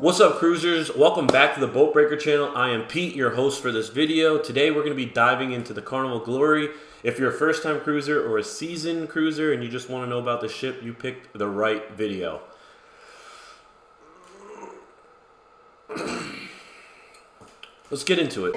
What's up, cruisers? Welcome back to the Boat Breaker channel. I am Pete, your host for this video. Today we're going to be diving into the Carnival Glory. If you're a first-time cruiser or a seasoned cruiser and you just want to know about the ship, you picked the right video. Let's get into it.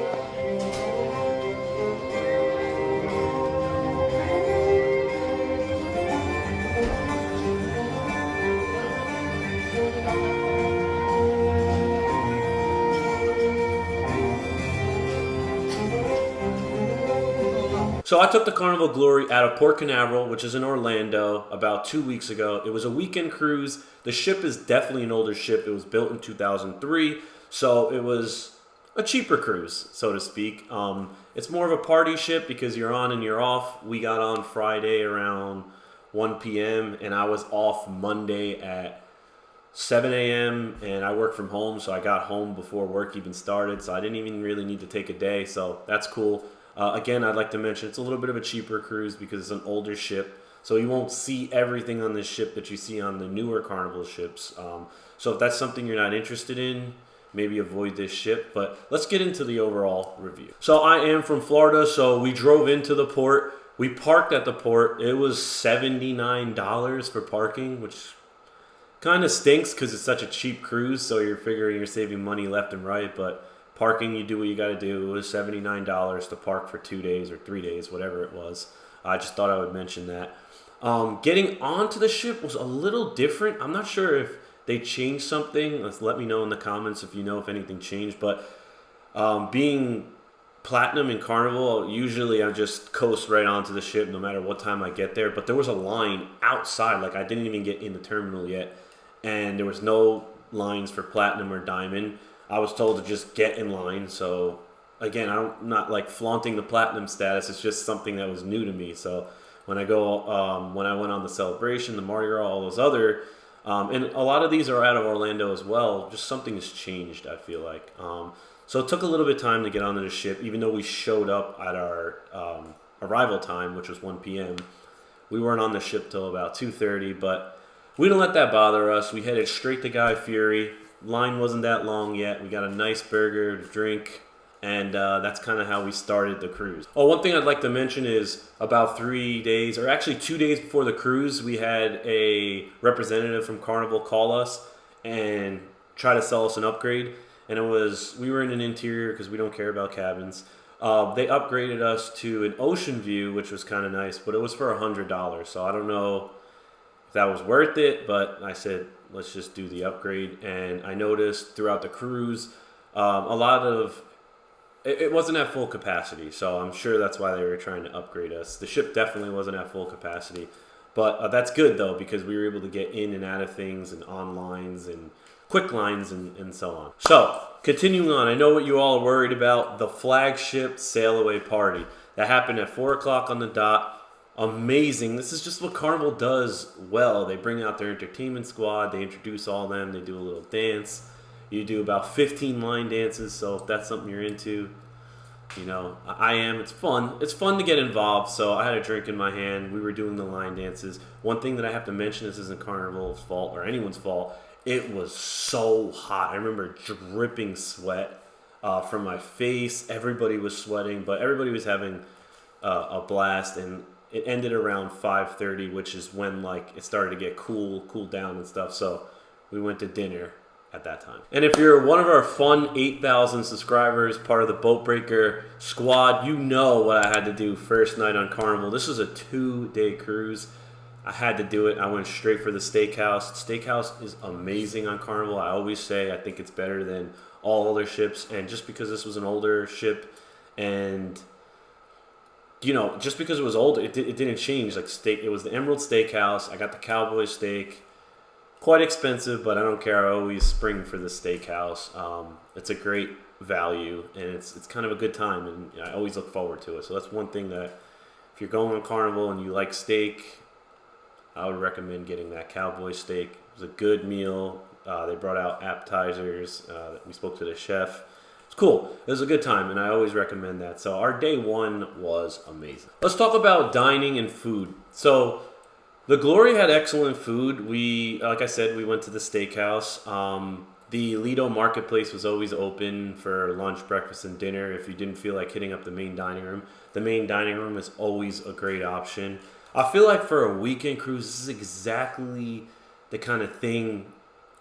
So I took the Carnival Glory out of Port Canaveral, which is in Orlando, about 2 weeks ago. It was a weekend cruise. The ship is definitely an older ship. It was built in 2003, so it was a cheaper cruise, so to speak. It's more of a party ship because you're on and you're off. We got on Friday around 1 p.m. and I was off Monday at 7 a.m. and I work from home, so I got home before work even started, so I didn't even really need to take a day, so that's cool. Again, I'd like to mention it's a little bit of a cheaper cruise because it's an older ship, so you won't see everything on this ship that you see on the newer Carnival ships. So if that's something you're not interested in, maybe avoid this ship. But let's get into the overall review. So I am from Florida, so we drove into the port. We parked at the port. It was $79 for parking, which kind of stinks because it's such a cheap cruise, so you're figuring you're saving money left and right, but parking, you do what you got to do. It was $79 to park for 2 days or 3 days, whatever it was. I just thought I would mention that. Getting onto the ship was a little different. I'm not sure if they changed something. Let me know in the comments if you know if anything changed. But being Platinum and Carnival, usually I just coast right onto the ship no matter what time I get there. But there was a line outside. Like, I didn't even get in the terminal yet. And there was no lines for Platinum or Diamond. I was told to just get in line, so again, I'm not like flaunting the platinum status. It's just something that was new to me. So when I when I went on the Celebration, the Mardi Gras, all those other, and a lot of these are out of Orlando as well. Just something has changed, I feel like. So it took a little bit of time to get onto the ship, even though we showed up at our arrival time, which was 1 p.m. We weren't on the ship till about 2:30, but we didn't let that bother us. We headed straight to Guy Fieri. Line wasn't that long yet. We got a nice burger to drink, and that's kind of how we started the cruise. Oh, one thing I'd like to mention is about 3 days, or actually 2 days before the cruise, we had a representative from Carnival call us and try to sell us an upgrade. And we were in an interior because we don't care about cabins. They upgraded us to an ocean view, which was kind of nice, but it was for $100. So I don't know if that was worth it, but I said, let's just do the upgrade. And I noticed throughout the cruise, a lot of it wasn't at full capacity, so I'm sure that's why they were trying to upgrade us. The ship definitely wasn't at full capacity, but that's good though, because we were able to get in and out of things and on lines and quick lines and so on. So continuing on, I know what you all are worried about, the Flagship Sail Away Party that happened at 4 o'clock on the dot. Amazing. This is just what Carnival does well. They bring out their entertainment squad. They introduce all of them. They do a little dance. You do about 15 line dances. So if that's something you're into, you know, I am. It's fun. It's fun to get involved. So I had a drink in my hand. We were doing the line dances. One thing that I have to mention, this isn't Carnival's fault or anyone's fault. It was so hot. I remember dripping sweat from my face. Everybody was sweating, but everybody was having a blast. And it ended around 5:30, which is when like it started to get cool down and stuff. So we went to dinner at that time. And if you're one of our fun 8,000 subscribers, part of the Boat Breaker squad, you know what I had to do first night on Carnival. This was a 2-day cruise. I had to do it. I went straight for the Steakhouse. Steakhouse is amazing on Carnival. I always say I think it's better than all other ships. And just because this was an older ship and you know, just because it was old, it didn't change. Like it was the Emerald Steakhouse. I got the cowboy steak. Quite expensive, but I don't care. I always spring for the Steakhouse. It's a great value, and it's kind of a good time, and I always look forward to it. So that's one thing that if you're going on Carnival and you like steak, I would recommend getting that cowboy steak. It was a good meal. They brought out appetizers. We spoke to the chef. It's cool. It was a good time, and I always recommend that. So our day one was amazing. Let's talk about dining and food. So the Glory had excellent food. Like I said, we went to the Steakhouse. The Lido Marketplace was always open for lunch, breakfast, and dinner if you didn't feel like hitting up the main dining room. The main dining room is always a great option. I feel like for a weekend cruise, this is exactly the kind of thing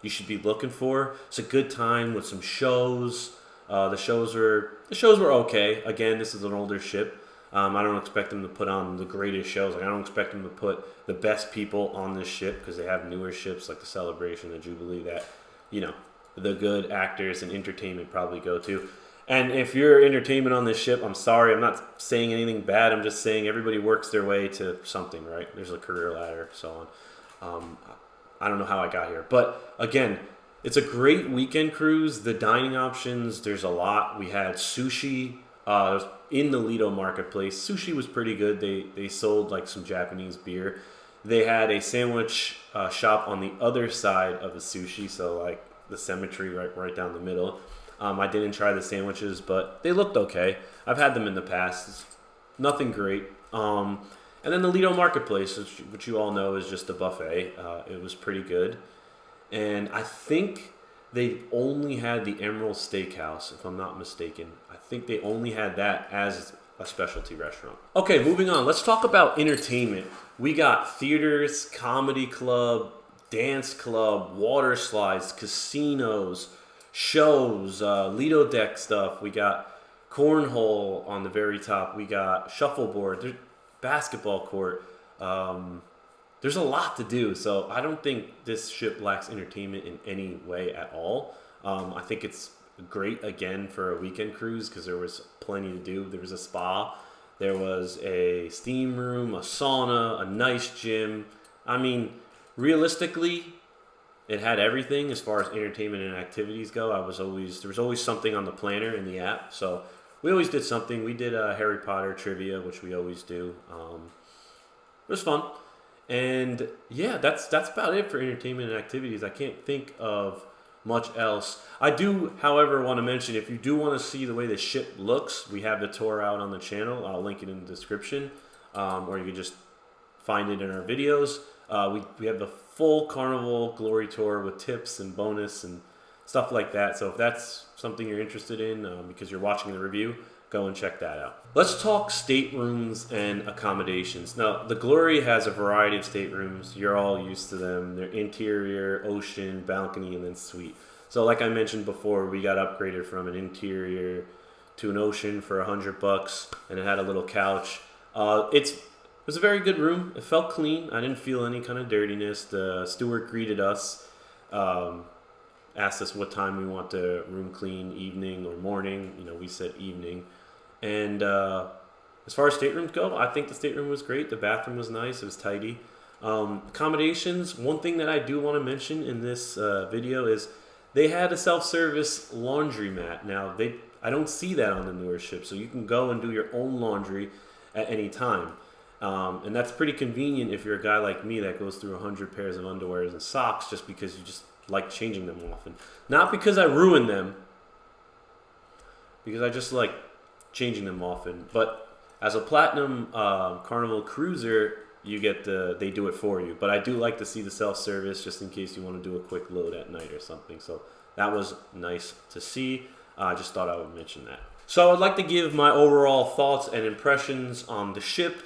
you should be looking for. It's a good time with some shows. The shows were okay. Again, this is an older ship. I don't expect them to put on the greatest shows. Like, I don't expect them to put the best people on this ship because they have newer ships like the Celebration, the Jubilee, that, you know, the good actors and entertainment probably go to. And if you're entertainment on this ship, I'm sorry, I'm not saying anything bad. I'm just saying everybody works their way to something, right? There's a career ladder, so on. I don't know how I got here. But again, it's a great weekend cruise. The dining options, there's a lot. We had sushi in the Lido Marketplace. Sushi was pretty good. They sold like some Japanese beer. They had a sandwich shop on the other side of the sushi, so like the cemetery right down the middle. I didn't try the sandwiches, but they looked okay. I've had them in the past. It's nothing great. And then the Lido Marketplace, which you all know is just a buffet. It was pretty good. And I think they only had the Emerald Steakhouse, if I'm not mistaken. I think they only had that as a specialty restaurant. Okay, moving on. Let's talk about entertainment. We got theaters, comedy club, dance club, water slides, casinos, shows, Lido deck stuff. We got cornhole on the very top. We got shuffleboard, basketball court. There's a lot to do, so I don't think this ship lacks entertainment in any way at all. I think it's great, again, for a weekend cruise because there was plenty to do. There was a spa. There was a steam room, a sauna, a nice gym. I mean, realistically, it had everything as far as entertainment and activities go. There was always something on the planner in the app, so we always did something. We did Harry Potter trivia, which we always do. It was fun. And yeah, that's about it for entertainment and activities. I can't think of much else. I do, however, want to mention, if you do want to see the way the ship looks, we have the tour out on the channel. I'll link it in the description, or you can just find it in our videos. We have the full Carnival Glory tour with tips and bonus and stuff like that. So if that's something you're interested in because you're watching the review, go and check that out. Let's talk staterooms and accommodations. Now, the Glory has a variety of staterooms. You're all used to them. They're interior, ocean, balcony, and then suite. So like I mentioned before, we got upgraded from an interior to an ocean for $100, and it had a little couch. It was a very good room. It felt clean. I didn't feel any kind of dirtiness. The steward greeted us, asked us what time we want the room clean, evening or morning. You know, we said evening. And as far as staterooms go, I think the stateroom was great. The bathroom was nice. It was tidy. Accommodations, one thing that I do want to mention in this video is they had a self-service laundromat. Now, I don't see that on the newer ship, so you can go and do your own laundry at any time. And that's pretty convenient if you're a guy like me that goes through 100 pairs of underwears and socks just because you just like changing them often. Not because I ruin them, because I just like changing them often. But as a platinum Carnival cruiser, you get they do it for you. But I do like to see the self-service just in case you want to do a quick load at night or something. So that was nice to see. I just thought I would mention that. So I'd like to give my overall thoughts and impressions on the ship.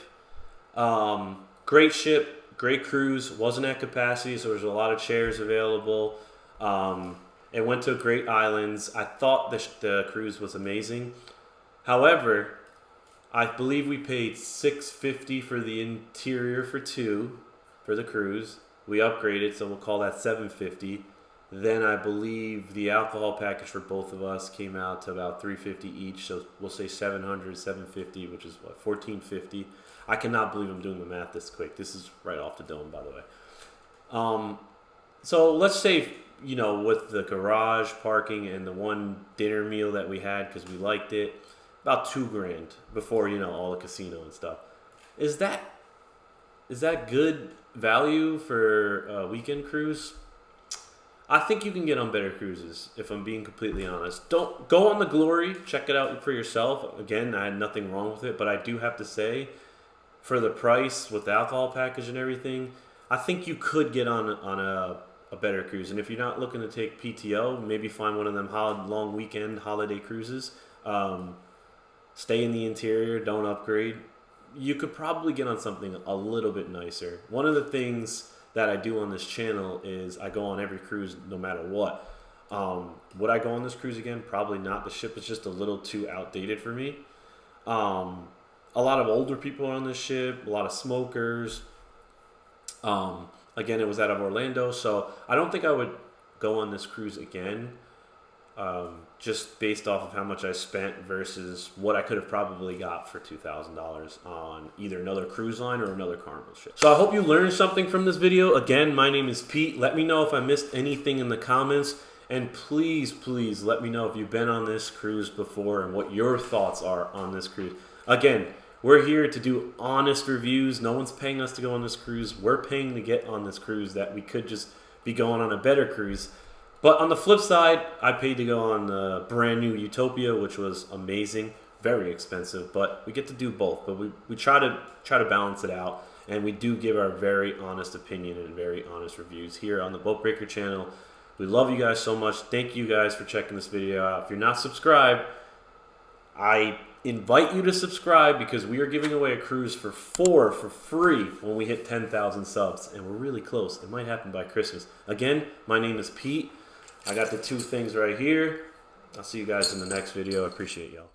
Great ship, great cruise, wasn't at capacity, so there's a lot of chairs available. It went to great islands. I thought the cruise was amazing. However, I believe we paid $650 for the interior for two for the cruise. We upgraded, so we'll call that $750. Then I believe the alcohol package for both of us came out to about $350 each. So we'll say $700, $750, which is what, $1,450. I cannot believe I'm doing the math this quick. This is right off the dome, by the way. So let's say, you know, with the garage parking and the one dinner meal that we had because we liked it, about $2,000 before, you know, all the casino and stuff. Is that good value for a weekend cruise? I think you can get on better cruises, if I'm being completely honest. Don't go on the Glory, check it out for yourself. Again, I had nothing wrong with it, but I do have to say, for the price with the alcohol package and everything, I think you could get on a better cruise. And if you're not looking to take PTO, maybe find one of them long weekend holiday cruises. Stay in the interior, don't upgrade. You could probably get on something a little bit nicer. One of the things that I do on this channel is I go on every cruise no matter what. Would I go on this cruise again? Probably not. The ship is just a little too outdated for me. A lot of older people are on this ship, a lot of smokers. Again, it was out of Orlando, so I don't think I would go on this cruise again, just based off of how much I spent versus what I could have probably got for $2,000 on either another cruise line or another Carnival ship. So I hope you learned something from this video. Again, my name is Pete. Let me know if I missed anything in the comments. And please, please let me know if you've been on this cruise before and what your thoughts are on this cruise. Again, we're here to do honest reviews. No one's paying us to go on this cruise. We're paying to get on this cruise that we could just be going on a better cruise. But on the flip side, I paid to go on the brand new UTOPIA, which was amazing, very expensive, but we get to do both. But we try to balance it out, and we do give our very honest opinion and very honest reviews here on the Boat Breaker channel. We love you guys so much. Thank you guys for checking this video out. If you're not subscribed, I invite you to subscribe because we are giving away a cruise for free when we hit 10,000 subs, and we're really close. It might happen by Christmas. Again, my name is Pete. I got the two things right here. I'll see you guys in the next video. I appreciate y'all.